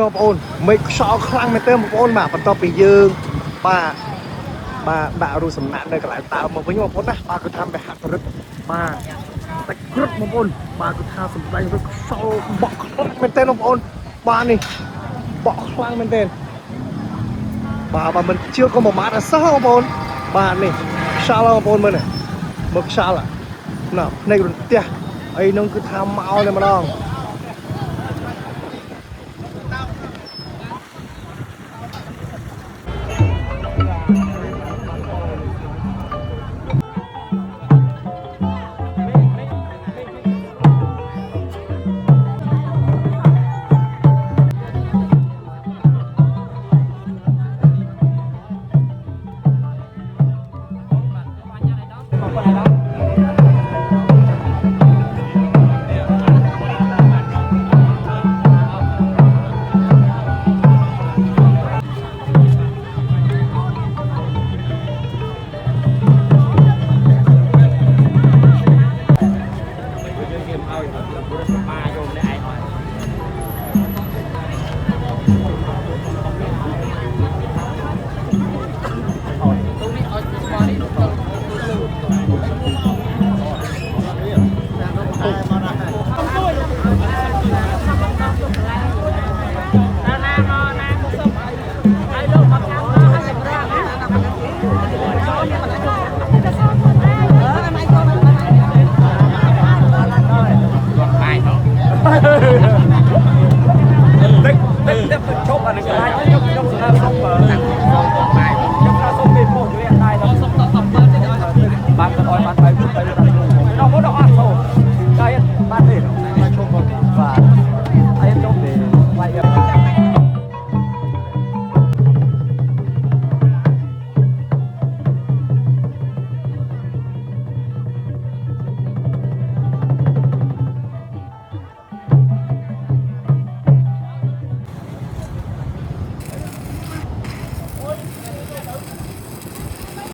បងប្អូនមេឃខ្យល់ខ្លាំងមែនទេបងប្អូនបាទបន្ទាប់ពីយើងបាទដាក់រូបសំណាក់នៅកន្លែងតើមកវិញបងប្អូនណាបាទគឺថាមហដ្ឋរិទ្ធបាទតែគ្រុតបងប្អូនបាទគឺថាសម្ដែងរត់ខ្យល់បក់ខ្លាំងមែនទេបងប្អូនបាទនេះបក់ខ្លាំងមែនទេបាទមិនជឿក៏មួយម៉ាត់អសោះបងប្អូនបាទនេះខ្យល់បងប្អូនមើលនេះមើលខ្យល់ណាភ្នែករន្ទះអីនោះគឺថាមកតែម្ដង